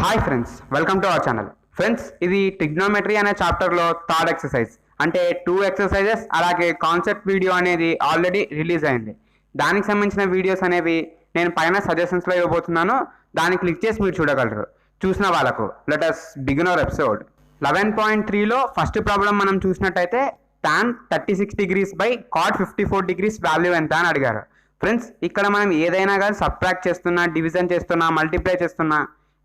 Hi friends, welcome to our channel. Friends, ఇది trigonometry అనే చాప్టర్లో థర్డ్ ఎక్సర్సైజ్. అంటే 2 ఎక్సర్సైజెస్ అలాగే కాన్సెప్ట్ వీడియో అనేది ఆల్రెడీ రిలీజ్ అయింది. దానికి సంబంధించిన వీడియోస్ అనేవి నేను పైన సజెషన్స్లో ఇవ్వబోతున్నాను. దాన్ని క్లిక్ చేసి మీరు చూడగలరు. చూసిన వాళ్ళకు let us begin our episode. 11.3లో ఫస్ట్ ప్రాబ్లం మనం చూసినట్టయితే tan 36 degrees by cot 54 degrees value ఎంత అని అడిగారు. ఫ్రెండ్స్, ఇక్కడ మనం ఏదైనా కానీ సబ్ట్రాక్ట్ చేస్తున్నా, డివిజన్ చేస్తున్నా, మల్టిప్లై చేస్తున్నా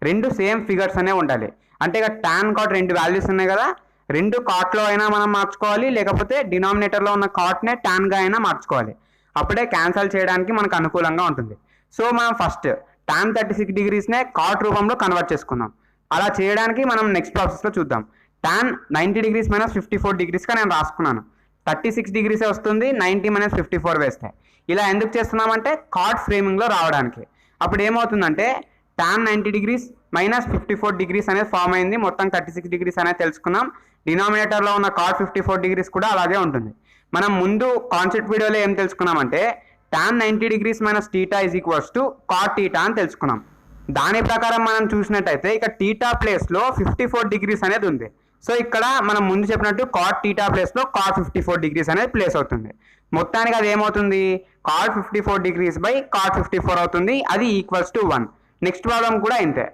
రెండు సేమ్ ఫిగర్స్ అనే ఉండాలి. అంటే ఇక టాన్ కాట్ రెండు వాల్యూస్ ఉన్నాయి కదా, రెండు కాట్లో అయినా మనం మార్చుకోవాలి, లేకపోతే డినామినేటర్లో ఉన్న కాట్నే టాన్గా అయినా మార్చుకోవాలి. అప్పుడే క్యాన్సల్ చేయడానికి మనకు అనుకూలంగా ఉంటుంది. సో మనం ఫస్ట్ టాన్ 36 degreesనే కాట్ రూపంలో కన్వర్ట్ చేసుకుందాం. అలా చేయడానికి మనం నెక్స్ట్ ప్రాసెస్లో చూద్దాం. టాన్ 90 degrees మైనస్ 54 degreesగా నేను రాసుకున్నాను. 36 degrees వస్తుంది, 90 మైనస్ 54 వేస్తే. ఇలా ఎందుకు చేస్తున్నామంటే కాట్ ఫ్రేమింగ్లో రావడానికి. అప్పుడు ఏమవుతుందంటే tan 90 degrees మైనస్ 54 degrees అనేది ఫామ్ అయింది. మొత్తం 36 degrees అనేది తెలుసుకున్నాం. డినామినేటర్లో ఉన్న cot 54 degrees కూడా అలాగే ఉంటుంది. మనం ముందు కాన్సెప్ట్ వీడియోలో ఏం తెలుసుకున్నామంటే tan 90 degrees minus theta is equals to cot theta అని తెలుసుకున్నాం. దాని ప్రకారం మనం చూసినట్టయితే ఇక టీటా ప్లేస్లో 54 degrees అనేది ఉంది. సో ఇక్కడ మనం ముందు చెప్పినట్టు cot టీటా ప్లేస్లో cot 54 degrees అనేది ప్లేస్ అవుతుంది. మొత్తానికి అది ఏమవుతుంది, cot 54 degrees బై cot 54 అవుతుంది. అది ఈక్వల్స్ టు 1. నెక్స్ట్ ప్రాబ్లం కూడా ఇంతే.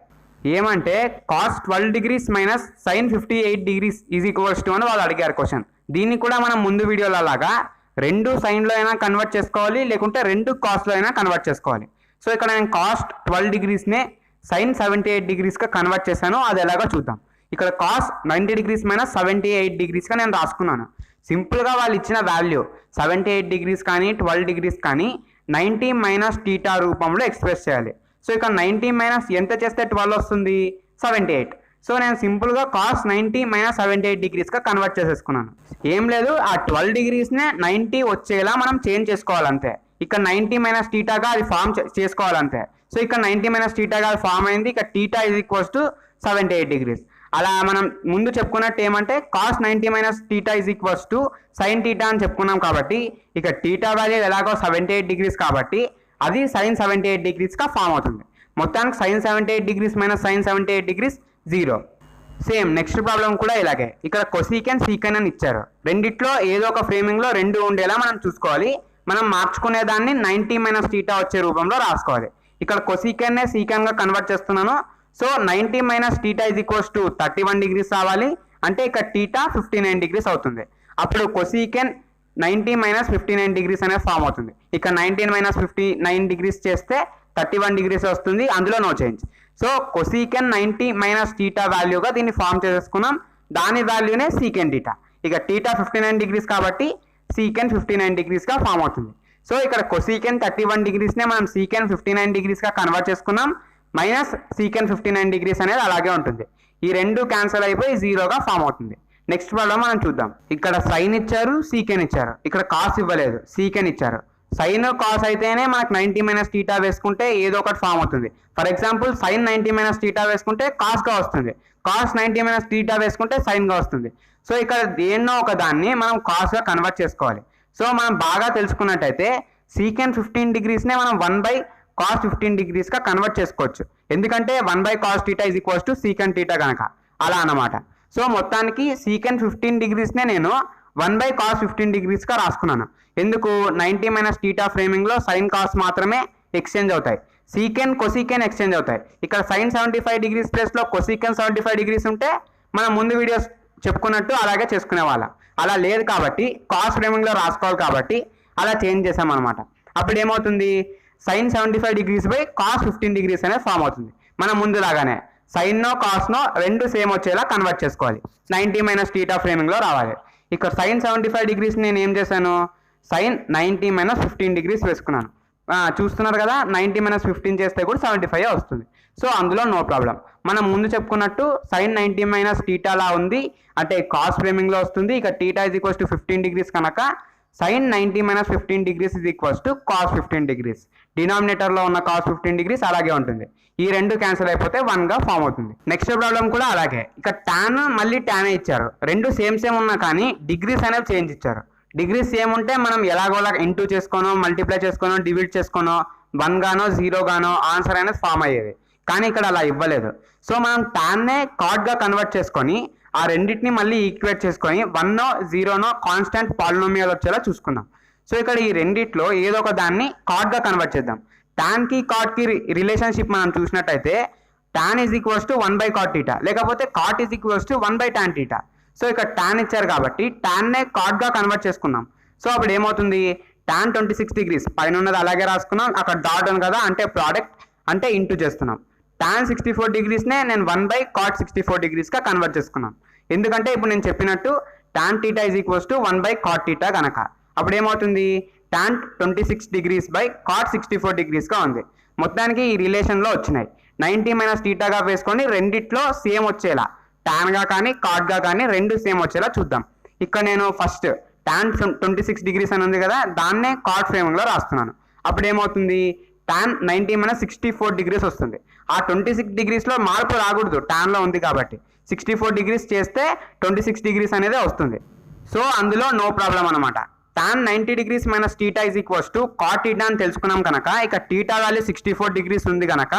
ఏమంటే cos 12 degrees minus sin 58 degrees is equals to అని వాళ్ళు అడిగారు క్వశ్చన్. దీన్ని కూడా మనం ముందు వీడియోలో లాగా రెండు సైన్లో అయినా కన్వర్ట్ చేసుకోవాలి, లేకుంటే రెండు కాస్ట్లో అయినా కన్వర్ట్ చేసుకోవాలి. సో ఇక్కడ నేను cos 12 degreesనే sin 78 degreesగా కన్వర్ట్ చేశాను. అది ఎలాగో చూద్దాం. ఇక్కడ cos 90 degrees మైనస్ 78 degreesగా నేను రాసుకున్నాను. సింపుల్గా వాళ్ళు ఇచ్చిన వాల్యూ 78 degrees కానీ 12 degrees కానీ 90 మైనస్ టీటా రూపంలో ఎక్స్ప్రెస్ చేయాలి. సో ఇక్కడ 90 మైనస్ ఎంత చేస్తే 12 వస్తుంది, 78. సో నేను సింపుల్గా cos 90 మైనస్ 78 degreesగా కన్వర్ట్ చేసేసుకున్నాను. ఏం లేదు, ఆ 12 degreesనే 90 వచ్చేలా మనం చేంజ్ చేసుకోవాలంతే. ఇక్కడ 90 మైనస్ టీటాగా అది ఫామ్ చేసుకోవాలంతే. సో ఇక్కడ 90 మైనస్ టీటాగా అది ఫామ్ అయింది. ఇక theta is equals to 78 degrees. అలా మనం ముందు చెప్పుకున్నట్టు ఏమంటే cos 90 minus theta is equals to sin theta అని చెప్పుకున్నాం. కాబట్టి ఇక టీటా వాల్యూ ఎలాగో 78 degrees కాబట్టి అది sin 78 degreesగా ఫామ్ అవుతుంది. మొత్తానికి sin 78 degrees minus sin 78 degrees 0. Same next problem కూడా ఇలాగే. ఇక్కడ కొసీకెన్ సీకెన్ అని ఇచ్చారు. రెండిట్లో ఏదో ఒక ఫ్రేమింగ్లో రెండు ఉండేలా మనం చూసుకోవాలి. మనం మార్చుకునే దాన్ని 90 మైనస్ టీటా వచ్చే రూపంలో రాసుకోవాలి. ఇక్కడ కొసీకెన్నే సీకెన్గా కన్వర్ట్ చేస్తున్నాను. So 90 minus theta is equals to 31 degrees రావాలి. అంటే ఇక్కడ టీటా 59 degrees అవుతుంది. అప్పుడు కొసీకెన్ 90 మైనస్ 59 degrees అనేది ఫామ్ అవుతుంది. ఇక 19 మైనస్ 59 degrees చేస్తే 31 degrees వస్తుంది. అందులో no change. So cosecant 90 minus theta వాల్యూగా దీన్ని ఫామ్ చేసేసుకున్నాం. దాని వాల్యూనే సీకెన్ టీటా. ఇక టీటా 59 degrees కాబట్టి సీకెన్ 59 degreesగా ఫామ్ అవుతుంది. సో ఇక్కడ కొసీకెన్ 31 degreesనే మనం సీకెన్ 59 degreesగా కన్వర్ట్ చేసుకున్నాం. మైనస్ సీకెన్ 59 degrees అనేది అలాగే ఉంటుంది. ఈ రెండు క్యాన్సిల్ అయిపోయి 0గా ఫామ్ అవుతుంది. నెక్స్ట్ ప్రాబ్లం మనం చూద్దాం. ఇక్కడ సైన్ ఇచ్చారు, సీకెన్ ఇచ్చారు. ఇక్కడ కాస్ ఇవ్వలేదు, సీకెన్ ఇచ్చారు. సైన్ కాస్ అయితేనే మనకు 90 మైనస్ టీటా వేసుకుంటే ఏదో ఒకటి ఫామ్ అవుతుంది. For example sine 90 minus theta వేసుకుంటే కాస్గా వస్తుంది, కాస్ 90 మైనస్ టీటా వేసుకుంటే సైన్గా వస్తుంది. సో ఇక్కడ దేన్నో ఒక దాన్ని మనం కాస్గా కన్వర్ట్ చేసుకోవాలి. సో మనం బాగా తెలుసుకున్నట్టయితే సీకెన్ 15 degreesనే మనం 1/cos 15 degreesగా కన్వర్ట్ చేసుకోవచ్చు. ఎందుకంటే 1/cos theta is equals to సీకెన్ theta కనుక, అలా అన్నమాట. సో మొత్తానికి సీకెన్ 15 degreesనే నేను 1/cos 15 degreesగా రాసుకున్నాను. ఎందుకు, 90 మైనస్ టీటా ఫ్రేమింగ్లో సైన్ కాస్ మాత్రమే ఎక్స్చేంజ్ అవుతాయి, సీకెన్ కొసీకెన్ ఎక్స్చేంజ్ అవుతాయి. ఇక్కడ సైన్ 75 degrees ప్లేస్లో కొసీకెన్ 75 degrees ఉంటే మనం ముందు వీడియోస్ చెప్పుకున్నట్టు అలాగే చేసుకునే వాళ్ళం. అలా లేదు కాబట్టి కాస్ ఫ్రేమింగ్లో రాసుకోవాలి కాబట్టి అలా చేంజ్ చేసామన్నమాట. అప్పుడు ఏమవుతుంది, sine 75 degrees by cos 15 degrees అనేది ఫామ్ అవుతుంది. మనం ముందులాగానే సైన్నో కాస్నో రెండు సేమ్ వచ్చేలా కన్వర్ట్ చేసుకోవాలి. 90 మైనస్ టీటా ఫ్రేమింగ్లో రావాలి. ఇక్కడ సైన్ 75 degrees నేను ఏం చేశాను, సైన్ 90 మైనస్ 15 degrees వేసుకున్నాను. చూస్తున్నారు కదా, 90 మైనస్ 15 చేస్తే కూడా 75 వస్తుంది. సో అందులో నో ప్రాబ్లం. మనం ముందు చెప్పుకున్నట్టు సైన్ 90 మైనస్ టీటాలా ఉంది అంటే కాస్ ఫ్రేమింగ్లో వస్తుంది. ఇక theta is equals to 15 degrees కనుక sine 90 minus 15 degrees is equals to cos 15 degrees. డినామినేటర్లో ఉన్న కాస్ 15 degrees అలాగే ఉంటుంది. ఈ రెండు క్యాన్సిల్ అయిపోతే 1గా ఫామ్ అవుతుంది. నెక్స్ట్ ప్రాబ్లం కూడా అలాగే. ఇక టాన్ మళ్ళీ టానే ఇచ్చారు. రెండు సేమ్ ఉన్నా కానీ డిగ్రీస్ అనేవి చేంజ్ ఇచ్చారు. డిగ్రీస్ సేమ్ ఉంటే మనం ఎలాగోలా ఇంటూ చేసుకోనో, మల్టిప్లై చేసుకోనో, డివిడ్ చేసుకోనో 1 గానో 0 గానో ఆన్సర్ అనేది ఫామ్ అయ్యేది. కానీ ఇక్కడ అలా ఇవ్వలేదు. సో మనం టాన్నే కాట్గా కన్వర్ట్ చేసుకొని ఆ రెండింటిని మళ్ళీ ఈక్వేట్ చేసుకొని 1 0 కాన్స్టెంట్ పాలినోమియల్ వచ్చేలా చూసుకుందాం. సో ఇక్కడ ఈ రెండిట్లో ఏదో ఒక దాన్ని కాట్గా కన్వర్ట్ చేద్దాం. టాన్కి కాట్కి రిలేషన్షిప్ మనం చూసినట్టయితే tan is equals to 1/cot θ, లేకపోతే cot is equals to 1/tan θ. So ఇక్కడ tan ఇచ్చారు కాబట్టి టాన్నే కాట్గా కన్వర్ట్ చేసుకున్నాం. సో అప్పుడు ఏమవుతుంది, tan 26 degrees పైన ఉన్నది అలాగే రాసుకున్నాం, అక్కడ డాట్ ఉంది కదా అంటే ప్రోడక్ట్ అంటే ఇంటూ చేస్తున్నాం. tan 64 degreesనే నేను 1/cot 64 degrees గా కన్వర్ట్ చేసుకున్నాను. ఎందుకంటే ఇప్పుడు నేను చెప్పినట్టు tan θ is equals to 1/cot θ కనుక అప్పుడు ఏమవుతుంది, tan 26 degrees cot 64 degrees గా ఉంది. మొత్తానికి ఈ రిలేషన్లో వచ్చినాయి. 90 - θ గా వేసుకొని రెండిట్లో సేమ్ వచ్చేలా tan గా కానీ cot గా కానీ రెండు సేమ్ వచ్చేలా చూద్దాం. ఇక్కడ నేను ఫస్ట్ tan 26 degrees అని ఉంది కదా, దాన్నే cot ఫ్రేమింగ్లో రాస్తున్నాను. అప్పుడు ఏమవుతుంది, tan 90 - 64 degrees వస్తుంది. ఆ 26 degreesలో మార్పు రాకూడదు, టాన్లో ఉంది కాబట్టి 64 degrees చేస్తే 26 degrees అనేది వస్తుంది. సో అందులో నో ప్రాబ్లం అనమాట. tan 90 degrees - θ is equals to cot θ అని తెలుసుకున్నాం కనుక ఇక θ వాల్యూ 64 degrees ఉంది కనుక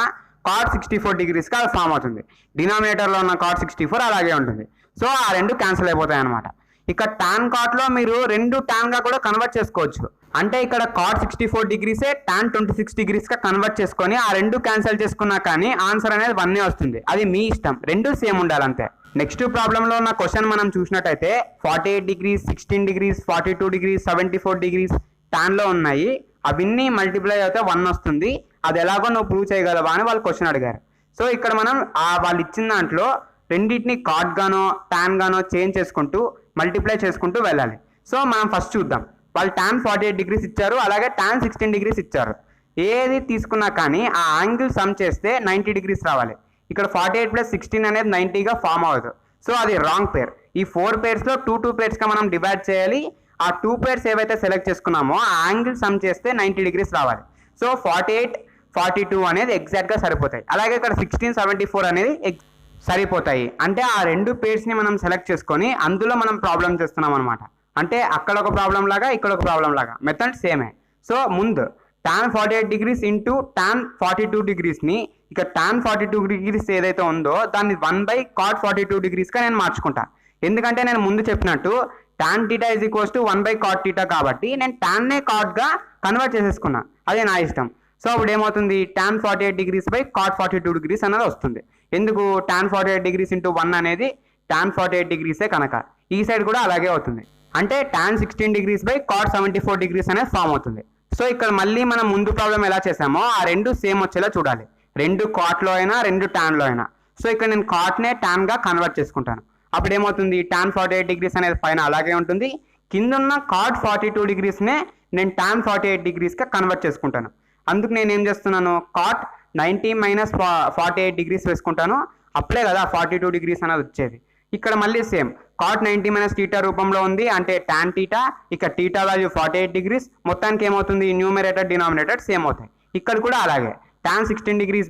cot 64 degrees గా ఫామ్ అవుతుంది. డినామినేటర్లో ఉన్న cot 64 అలాగే ఉంటుంది. సో ఆ రెండు క్యాన్సిల్ అయిపోతాయి అనమాట. ఇక tan cot లో మీరు రెండు tan గా కూడా కన్వర్ట్ చేసుకోవచ్చు. అంటే ఇక్కడ cot 64 degreesే tan 26 degrees గా కన్వర్ట్ చేసుకొని ఆ రెండు క్యాన్సిల్ చేసుకున్నా కానీ ఆన్సర్ అనేది 1 వస్తుంది. అది మీ ఇష్టం, రెండు సేమ్ ఉండాలంతే. నెక్స్ట్ ప్రాబ్లంలో ఉన్న క్వశ్చన్ మనం చూసినట్టయితే 48 degrees, 16 degrees, 42 degrees, 74 degrees టాన్లో ఉన్నాయి. అవన్నీ మల్టిప్లై అయితే 1 వస్తుంది. అది ఎలాగో నువ్వు ప్రూవ్ చేయగలవా అని వాళ్ళు క్వశ్చన్ అడిగారు. సో ఇక్కడ మనం వాళ్ళు ఇచ్చిన దాంట్లో రెండింటిని కాట్ గానో టాన్ గానో చేంజ్ చేసుకుంటూ మల్టిప్లై చేసుకుంటూ వెళ్ళాలి. సో మనం ఫస్ట్ చూద్దాం. వాళ్ళు tan 48 degrees ఇచ్చారు, అలాగే tan 16 degrees ఇచ్చారు. ఏది తీసుకున్నా కానీ ఆ యాంగిల్ సమ్ చేస్తే 90 degrees రావాలి. ఇక్కడ 48 + 16 అనేది 90గా ఫామ్ అవ్వదు. సో అది రాంగ్ పేర్. ఈ 4 pairsలో 2 pairsగా మనం డివైడ్ చేయాలి. ఆ 2 pairs ఏవైతే సెలెక్ట్ చేసుకున్నామో ఆ యాంగిల్ సమ్ చేస్తే 90 degrees రావాలి. సో 48, 42 అనేది ఎగ్జాక్ట్గా సరిపోతాయి. అలాగే ఇక్కడ 16, 74 అనేది సరిపోతాయి. అంటే ఆ రెండు పేర్స్ని మనం సెలెక్ట్ చేసుకొని అందులో మనం ప్రాబ్లం చేస్తున్నాం అనమాట. అంటే అక్కడ ఒక ప్రాబ్లం లాగా ఇక్కడ ఒక ప్రాబ్లం లాగా మెథడ్ సేమే. సో ముందు tan 48 degrees ఇంటూ tan 42 degreesని ఇక tan 42 degrees ఏదైతే ఉందో దాన్ని 1/cot 42 degreesగా నేను మార్చుకుంటా. ఎందుకంటే నేను ముందు చెప్పినట్టు tan θ is equals to 1/cot θ కాబట్టి నేను టాన్నే కాట్గా కన్వర్ట్ చేసేసుకున్నా. అదే నా ఇష్టం. సో అప్పుడు ఏమవుతుంది, tan 48 degrees cot 42 degrees అనేది వస్తుంది. ఎందుకు, tan 48 degrees ఇంటూ 1 అనేది tan 48 degreesే కనుక ఈ సైడ్ కూడా అలాగే అవుతుంది. అంటే tan 16 degrees cot 74 degrees అనేది ఫామ్ అవుతుంది. సో ఇక్కడ మళ్ళీ మనం ముందు ప్రాబ్లం ఎలా చేసామో ఆ రెండు సేమ్ వచ్చేలా చూడాలి. రెండు కాట్లో అయినా రెండు టాన్లో అయినా. సో ఇక్కడ నేను కాట్నే టాన్గా కన్వర్ట్ చేసుకుంటాను. అప్పుడు ఏమవుతుంది, tan 48 degrees అనేది పైన అలాగే ఉంటుంది. కిందున్న cot 42 degreesనే నేను tan 48 degreesగా కన్వర్ట్ చేసుకుంటాను. అందుకు నేను ఏం చేస్తున్నాను, cot 90 - 48 degrees వేసుకుంటాను. అప్పుడే కదా 42 degrees అనేది వచ్చేది. ఇక్కడ మళ్ళీ సేమ్ cot 90 - θ రూపంలో ఉంది, అంటే tan θ. ఇక θ వాల్యూ 48 degrees. మొత్తానికి ఏమవుతుంది, న్యూమరేటర్ డినామినేటర్ సేమ్ అవుతాయి. ఇక్కడ కూడా అలాగే tan 16 degrees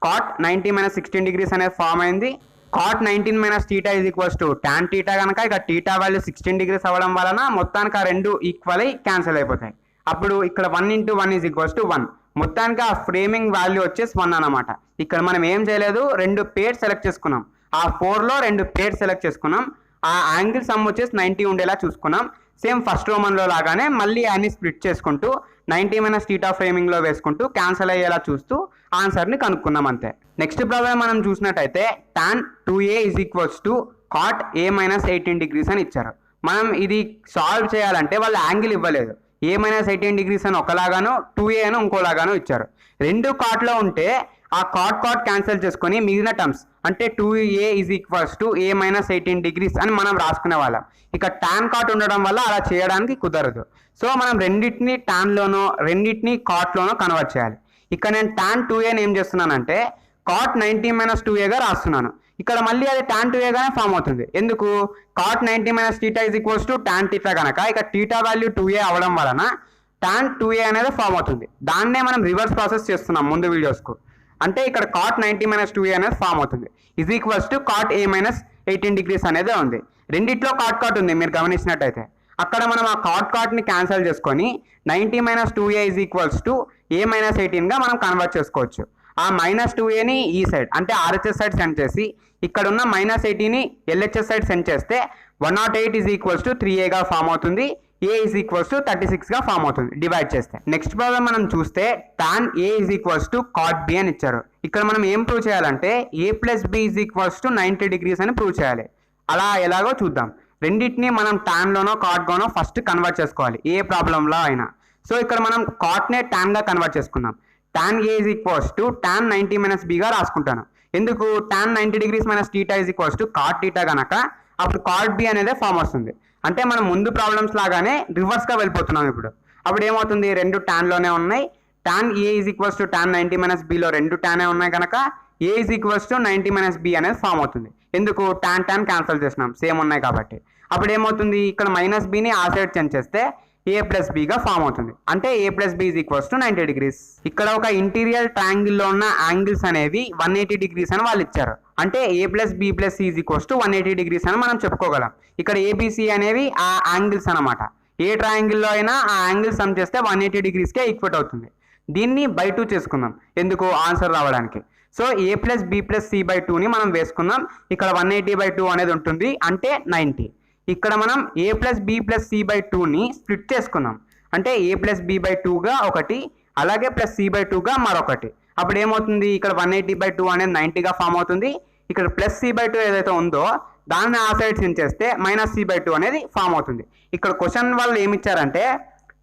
cot 90 - 16 degrees అనేది ఫామ్ అయింది. cot 19 - θ is equals to tan θ కనుక ఇక θ వాల్యూ 16 degrees అవ్వడం వలన మొత్తానికి ఆ రెండు ఈక్వల్ అయి క్యాన్సిల్ అయిపోతాయి. అప్పుడు ఇక్కడ 1 × 1 ఈజ్ ఈక్వల్స్ టు 1. మొత్తానికి ఆ ఫ్రేమింగ్ వాల్యూ వచ్చేసి 1 అనమాట. ఇక్కడ మనం ఏం చేయలేదు, రెండు పేర్స్ సెలెక్ట్ చేసుకున్నాం. ఆ 4లో రెండు పేర్స్ సెలెక్ట్ చేసుకున్నాం. ఆ యాంగిల్ సమ్ వచ్చేసి 90 ఉండేలా చూసుకున్నాం. సేమ్ ఫస్ట్ రోమన్లో లాగానే మళ్ళీ అన్ని స్ప్లిట్ చేసుకుంటూ 90 - θ ఫ్రేమింగ్లో వేసుకుంటూ క్యాన్సిల్ అయ్యేలా చూస్తూ ఆన్సర్ని కనుక్కున్నాం అంతే. నెక్స్ట్ ప్రాబ్లం మనం చూసినట్టయితే tan 2a is equals to cot a - 18 degrees అని ఇచ్చారు. మనం ఇది సాల్వ్ చేయాలంటే వాళ్ళు యాంగిల్ ఇవ్వలేదు. a - 18 degrees అని ఒకలాగాను 2a అని ఇంకోలాగాను ఇచ్చారు. రెండు కాట్లో ఉంటే ఆ cot క్యాన్సిల్ చేసుకొని మిగిలిన టర్మ్స్ అంటే 2a is equals to a - 18 degrees అని మనం రాసుకునే వాళ్ళం. ఇక tan cot ఉండడం వల్ల అలా చేయడానికి కుదరదు. సో మనం రెండింటిని టాన్లోనో రెండింటిని కాట్లోనో కన్వర్ట్ చేయాలి. ఇక్కడ నేను tan 2a ఏం చేస్తున్నానంటే cot 90 - 2aగా రాస్తున్నాను. ఇక్కడ మళ్ళీ అది tan 2aగానే ఫామ్ అవుతుంది. ఎందుకు, cot 90 - θ is equals to tan θ కనుక ఇక θ వాల్యూ 2a అవడం వలన tan 2a అనేది ఫామ్ అవుతుంది. దాన్నే మనం రివర్స్ ప్రాసెస్ చేస్తున్నాం ముందు వీడియోస్కు. అంటే ఇక్కడ cot 90 - 2a అనేది ఫామ్ అవుతుంది. Is equals to cot a - 18 degrees అనేది ఉంది. రెండిట్లో cot ఉంది మీరు గమనించినట్టయితే. అక్కడ మనం ఆ cotని క్యాన్సిల్ చేసుకొని 90 - 2a is equals to a - 18గా మనం కన్వర్ట్ చేసుకోవచ్చు. ఆ -2aని ఈ సైడ్ అంటే RHS సైడ్ సెండ్ చేసి ఇక్కడ ఉన్న -80ని LHS సైడ్ సెండ్ చేస్తే 108 is equals to 3a form అవుతుంది. a is equals to 36 form అవుతుంది డివైడ్ చేస్తే. నెక్స్ట్ ప్రాబ్లం మనం చూస్తే tan a is equals to cot b అని ఇచ్చారు. ఇక్కడ మనం ఏం ప్రూవ్ చేయాలంటే a plus b is equals to 90 degrees అని ప్రూవ్ చేయాలి. అలా ఎలాగో చూద్దాం. రెండింటిని మనం టాన్లోనో కాట్గానో ఫస్ట్ కన్వర్ట్ చేసుకోవాలి ఏ ప్రాబ్లంలో అయినా. సో ఇక్కడ మనం కాట్నే టాన్గా కన్వర్ట్ చేసుకుందాం. tan a is equals to tan 90 - b రాసుకుంటాను. ఎందుకు tan 90 degrees - θ is equals to cot θ కనుక అప్పుడు cot b అనేది ఫామ్ వస్తుంది. అంటే మనం ముందు ప్రాబ్లమ్స్ లాగానే రివర్స్గా వెళ్ళిపోతున్నాం ఇప్పుడు. అప్పుడు ఏమవుతుంది, రెండు టాన్లోనే ఉన్నాయి. tan a is equals to tan 90 - bలో రెండు టానే ఉన్నాయి కనుక a is equals to 90 - b అనేది ఫామ్ అవుతుంది. ఎందుకు, tan క్యాన్సిల్ చేసినాం సేమ్ ఉన్నాయి కాబట్టి. అప్పుడు ఏమవుతుంది, ఇక్కడ -bని ఆ సైడ్ చేంజ్ చేస్తే a ప్లస్ bగా ఫామ్ అవుతుంది. అంటే a plus b is equals to 90 degrees. ఇక్కడ ఒక ఇంటీరియర్ ట్రయాంగిల్లో ఉన్న యాంగిల్స్ అనేవి 180 డిగ్రీస్ అని వాళ్ళు ఇచ్చారు. అంటే a plus b plus c is equals to 180 degrees అని మనం చెప్పుకోగలం. ఇక్కడ ABC అనేవి ఆ యాంగిల్స్ అనమాట. ఏ ట్రయాంగిల్లో అయినా ఆ యాంగిల్ సమ్ చేస్తే 180 డిగ్రీస్కే ఈక్వల్ అవుతుంది. దీన్ని బై 2 చేసుకుందాం ఎందుకు, ఆన్సర్ రావడానికి. So a plus b plus c by 2ని మనం వేసుకుందాం. ఇక్కడ 180/2 అనేది ఉంటుంది అంటే 90. ఇక్కడ మనం a plus b plus c by 2ని స్ప్లిట్ చేసుకుందాం. అంటే a ప్లస్ b బై 2గా ఒకటి, అలాగే ప్లస్ c బై 2గా మరొకటి. అప్పుడు ఏమవుతుంది, ఇక్కడ 180/2 అనేది 90గా ఫామ్ అవుతుంది. ఇక్కడ ప్లస్ c బై 2 ఏదైతే ఉందో దాన్ని ఆ సైడ్ సెండ్ చేస్తే -c బై 2 అనేది ఫామ్ అవుతుంది. ఇక్కడ క్వశ్చన్ వాళ్ళు ఏమి ఇచ్చారంటే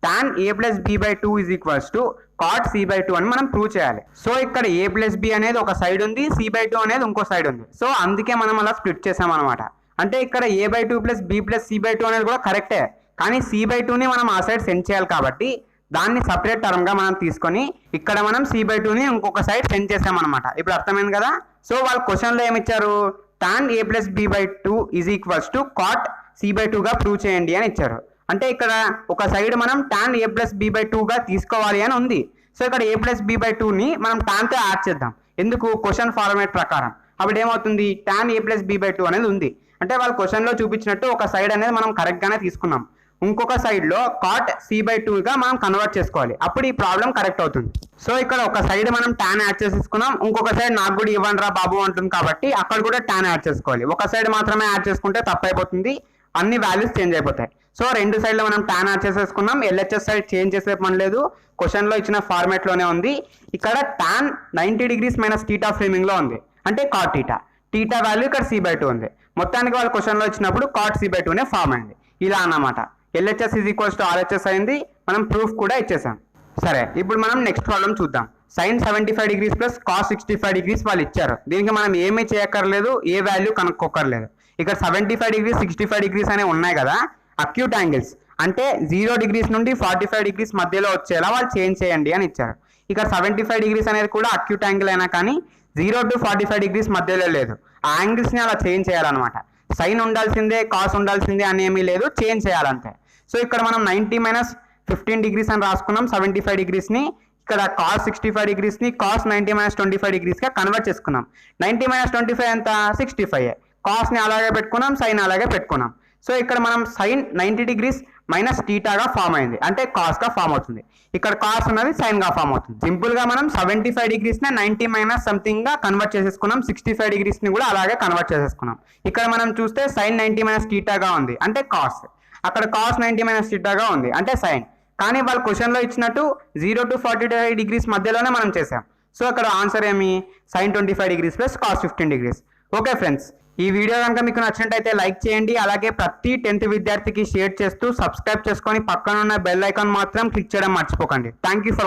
tan a plus b by 2 is equals to cot c by 2 అని మనం ప్రూవ్ చేయాలి. సో ఇక్కడ a ప్లస్ b అనేది ఒక సైడ్ ఉంది, c బై 2 అనేది ఇంకో సైడ్ ఉంది. సో అందుకే మనం అలా స్ప్లిట్ చేసామన్నమాట. అంటే ఇక్కడ a by 2 plus b plus c by 2 అనేది కూడా కరెక్టే, కానీ c బై 2ని మనం ఆ సైడ్ సెండ్ చేయాలి కాబట్టి దాన్ని సపరేట్ టర్మ్గా మనం తీసుకొని ఇక్కడ మనం c బై 2ని ఇంకొక సైడ్ సెండ్ చేసామన్నమాట. ఇప్పుడు అర్థమైంది కదా. సో వాళ్ళు క్వశ్చన్లో ఏమి ఇచ్చారు, tan a plus b by 2 is equals to cot c by 2గా ప్రూవ్ చేయండి అని ఇచ్చారు. అంటే ఇక్కడ ఒక సైడ్ మనం tan a plus b by 2గా తీసుకోవాలి అని ఉంది. సో ఇక్కడ a ప్లస్ b బై 2ని మనం టాన్తో యాడ్ చేద్దాం. ఎందుకు, క్వశ్చన్ ఫార్మేట్ ప్రకారం. అప్పుడు ఏమవుతుంది, tan a plus b by 2 అనేది ఉంది. అంటే వాళ్ళు క్వశ్చన్లో చూపించినట్టు ఒక సైడ్ అనేది మనం కరెక్ట్గానే తీసుకున్నాం. ఇంకొక సైడ్లో cot c బై 2గా మనం కన్వర్ట్ చేసుకోవాలి. అప్పుడు ఈ ప్రాబ్లం కరెక్ట్ అవుతుంది. సో ఇక్కడ ఒక సైడ్ మనం tan యాడ్ చేసేసుకున్నాం, ఇంకొక సైడ్ నాకు కూడా ఇవ్వండి రా బాబు అంటుంది కాబట్టి అక్కడ కూడా tan యాడ్ చేసుకోవాలి. ఒక సైడ్ మాత్రమే యాడ్ చేసుకుంటే తప్పైపోతుంది, అన్ని వాల్యూస్ చేంజ్ అయిపోతాయి. సో రెండు సైడ్లో మనం tan యాడ్ చేసేసుకున్నాం. LHS సైడ్ చేంజ్ చేసే పని లేదు, క్వశ్చన్లో ఇచ్చిన ఫార్మేట్లోనే ఉంది. ఇక్కడ tan 90 డిగ్రీస్ - θ ఫ్రేమింగ్లో ఉంది అంటే cot θ వాల్యూ ఇక్కడ c బై 2 ఉంది. మొత్తానికి వాళ్ళు క్వశ్చన్లో ఇచ్చినప్పుడు cot c బై 2నే ఫామ్ అయింది. ఇలా అన్నమాట. LHS is equals to RHS అయింది. మనం ప్రూఫ్ కూడా ఇచ్చేసాం. సరే, ఇప్పుడు మనం నెక్స్ట్ ప్రాబ్లం చూద్దాం. sin 75 degrees plus cos 65 degrees వాళ్ళు ఇచ్చారు. దీనికి మనం ఏమీ చేయక్కర్లేదు, ఏ వాల్యూ కనుక్కోకర్లేదు. ఇక్కడ 75 డిగ్రీస్ 65 డిగ్రీస్ అనేవి ఉన్నాయి కదా, అక్యూట్ యాంగిల్స్. అంటే 0 డిగ్రీస్ నుండి 45 డిగ్రీస్ మధ్యలో వచ్చేలా వాళ్ళు చేంజ్ చేయండి అని ఇచ్చారు. ఇక్కడ 75 డిగ్రీస్ అనేది కూడా అక్యూట్ యాంగిల్ అయినా కానీ 0 to 45 డిగ్రీస్ మధ్యలో లేదు. ఆ యాంగిల్స్ని అలా చేంజ్ చేయాలన్నమాట. సైన్ ఉండాల్సిందే, కాస్ ఉండాల్సిందే అని ఏమీ లేదు, చేంజ్ చేయాలంతే. సో ఇక్కడ మనం 90 - 15 డిగ్రీస్ అని రాసుకున్నాం 75 డిగ్రీస్ని. ఇక్కడ cos 65 డిగ్రీస్ని cos 90 - 25 డిగ్రీస్గా కన్వర్ట్ చేసుకున్నాం. 90 - 25 ఎంత, 65. కాస్ని అలాగే పెట్టుకున్నాం, సైన్ అలాగే పెట్టుకున్నాం. సో ఇక్కడ మనం సైన్ 90 డిగ్రీస్ -θగా ఫామ్ అయింది అంటే కాస్గా ఫామ్ అవుతుంది. ఇక్కడ కాస్ ఉన్నది సైన్గా ఫామ్ అవుతుంది. సింపుల్గా మనం 75 డిగ్రీస్ని 90 మైనస్ సంథింగ్గా కన్వర్ట్ చేసేసుకున్నాం. 65 డిగ్రీస్ని కూడా అలాగే కన్వర్ట్ చేసేసుకున్నాం. ఇక్కడ మనం చూస్తే సైన్ 90 - θగా ఉంది అంటే కాస్, అక్కడ కాస్ 90 - θగా ఉంది అంటే సైన్. కానీ వాళ్ళు క్వశ్చన్లో ఇచ్చినట్టు 0 to 45 డిగ్రీస్ మధ్యలోనే మనం చేసాం. సో అక్కడ ఆన్సర్ ఏమి, sine 25 degrees plus cos 15 degrees. Okay friends, ఈ వీడియో కనుక మీకు నచ్చినట్టయితే లైక్ చేయండి. అలాగే ప్రతి 10th విద్యార్థికి షేర్ చేస్తూ సబ్స్క్రైబ్ చేసుకొని పక్కన ఉన్న బెల్ ఐకాన్ మాత్రం క్లిక్ చేయడం మర్చిపోకండి. Thank you for